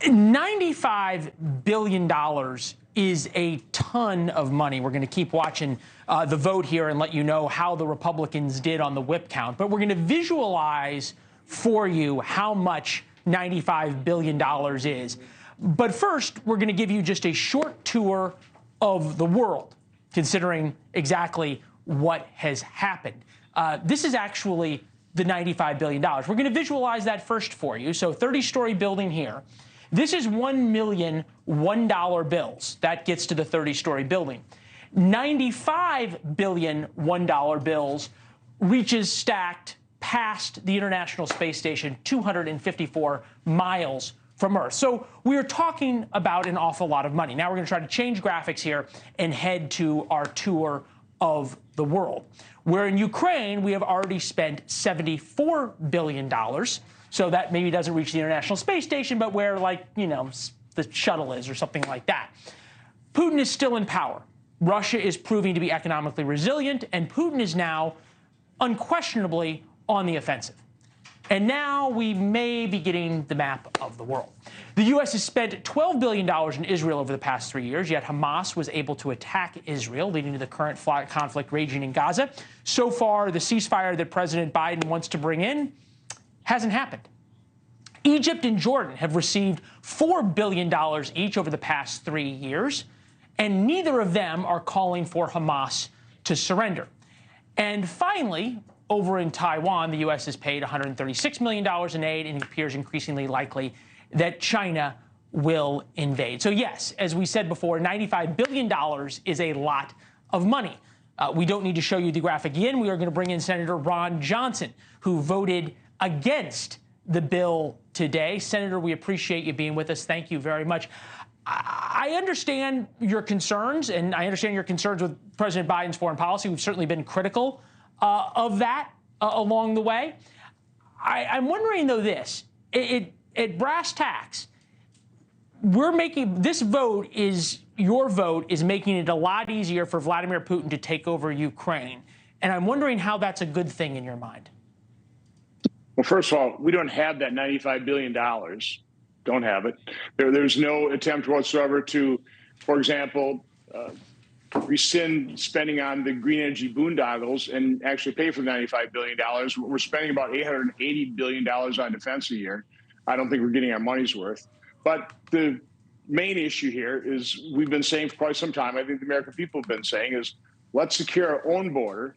$95 billion is a ton of money. We're going to keep watching the vote here and let you know how the Republicans did on the whip count. But we're going to visualize for you how much $95 billion is. But first, we're going to give you just a short tour of the world, considering exactly what has happened. This is actually the $95 billion. We're going to visualize that first for you. So 30-story building here. This is 1 million $1 bills. That gets to the 30-story building. 95 billion $1 bills reaches stacked past the International Space Station, 254 miles from Earth. So we are talking about an awful lot of money. Now we're going to try to change graphics here and head to our tour of the world, where in Ukraine we have already spent $74 billion. So that maybe doesn't reach the International Space Station, but where, like, you know, the shuttle is or something like that. Putin is still in power. Russia is proving to be economically resilient, and Putin is now unquestionably on the offensive. And now we may be getting the map of the world. The U.S. has spent $12 billion in Israel over the past 3 years, yet Hamas was able to attack Israel, leading to the current conflict raging in Gaza. So far, the ceasefire that President Biden wants to bring in hasn't happened. Egypt and Jordan have received $4 billion each over the past 3 years, and neither of them are calling for Hamas to surrender. And finally, over in Taiwan, the U.S. has paid $136 million in aid, and it appears increasingly likely that China will invade. So yes, as we said before, $95 billion is a lot of money. We don't need to show you the graphic again. We are going to bring in Senator Ron Johnson, who voted against the bill today. Senator, we appreciate you being with us. Thank you very much. I understand your concerns, and I understand your concerns with President Biden's foreign policy. We've certainly been critical of that along the way. I'm wondering, though, this. At brass tacks, we're making this vote is your vote is making it a lot easier for Vladimir Putin to take over Ukraine. And I'm wondering how that's a good thing in your mind. Well, first of all, we don't have that $95 billion. Don't have it. There's no attempt whatsoever to, for example, rescind spending on the green energy boondoggles and actually pay for $95 billion. We're spending about $880 billion on defense a year. I don't think we're getting our money's worth. But the main issue here is we've been saying for quite some time, I think the American people have been saying, is let's secure our own border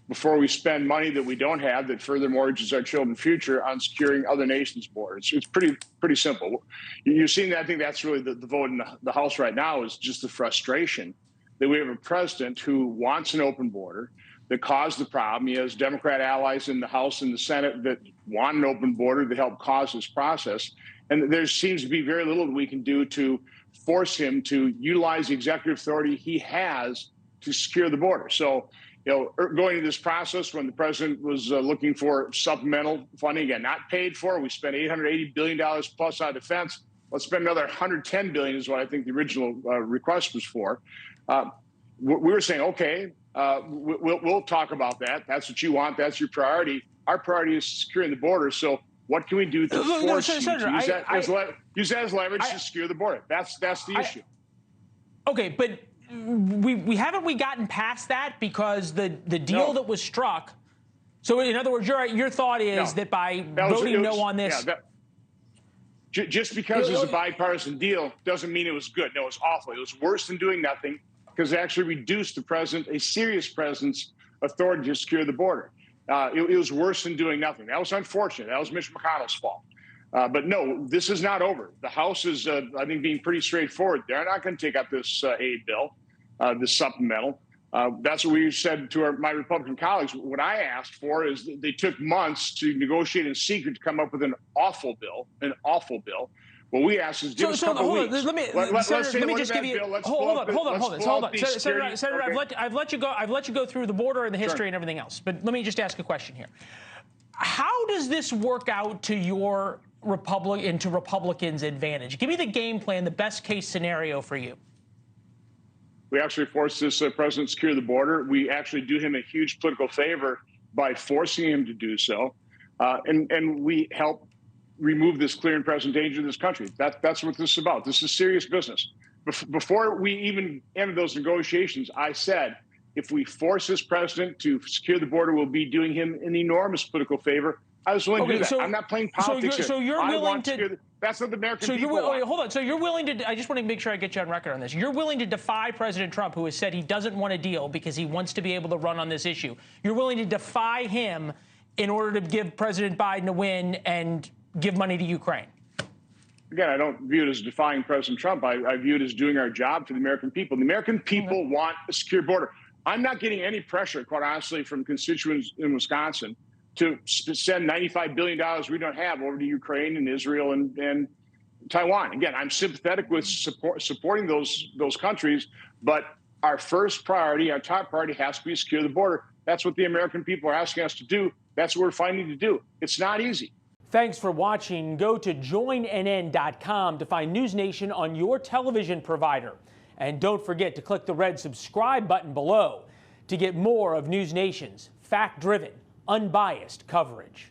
before we spend money that we don't have that further mortgages our children's future on securing other nations' borders. It's pretty simple. You've seen that. I think that's really the vote in the House right now is just the frustration that we have a president who wants an open border that caused the problem. He has Democrat allies in the House and the Senate that want an open border that help cause this process. And there seems to be very little that we can do to force him to utilize the executive authority he has to secure the border. So, you know, going into this process when the president was looking for supplemental funding, again, not paid for, we spent $880 billion plus on defense. Let's spend another $110 billion is what I think the original request was for. We were saying, okay, we'll talk about that. That's what you want. That's your priority. Our priority is securing the border. So what can we do to force you to use that as leverage to secure the border? That's the issue. Okay, but we haven't gotten past that because the deal that was struck. So in other words, your thought is that by voting no on this. Yeah, just because it was a bipartisan deal doesn't mean it was good. No, it was awful. It was worse than doing nothing because it actually reduced the president, a serious president's authority to secure the border. It was worse than doing nothing. That was unfortunate. That was Mitch McConnell's fault. But no, this is not over. The House is, I think, being pretty straightforward. They're not going to take up this aid bill, this supplemental. That's what we said to my Republican colleagues. What I asked for is that they took months to negotiate in secret to come up with an awful bill, What we asked is give us a couple weeks. Let me just give you. Hold on. Senator, okay. I've let you go through the border and the history and everything else. But let me just ask a question here. How does this work out to your Republicans' advantage? Give me the game plan, the best case scenario for you. We actually forced this president to secure the border. We actually do him a huge political favor by forcing him to do so. And we help remove this clear and present danger to this country. That's what this is about. This is serious business. Before we even entered those negotiations, I said, if we force this president to secure the border, we'll be doing him an enormous political favor. I was willing to do that. I'm not playing politics here. So you're willing to... That's what the American people want. Wait, hold on. So you're willing to... I just want to make sure I get you on record on this. You're willing to defy President Trump, who has said he doesn't want a deal because he wants to be able to run on this issue. You're willing to defy him in order to give President Biden a win and give money to Ukraine? Again, I don't view it as defying President Trump. I view it as doing our job for the American people. The American people want a secure border. I'm not getting any pressure, quite honestly, from constituents in Wisconsin to send $95 billion we don't have over to Ukraine and Israel and Taiwan. Again, I'm sympathetic with supporting those countries, but our first priority, our top priority has to be to secure the border. That's what the American people are asking us to do. That's what we're fighting to do. It's not easy. Thanks for watching. Go to joinnn.com to find NewsNation on your television provider. And don't forget to click the red subscribe button below to get more of NewsNation's fact-driven, unbiased coverage.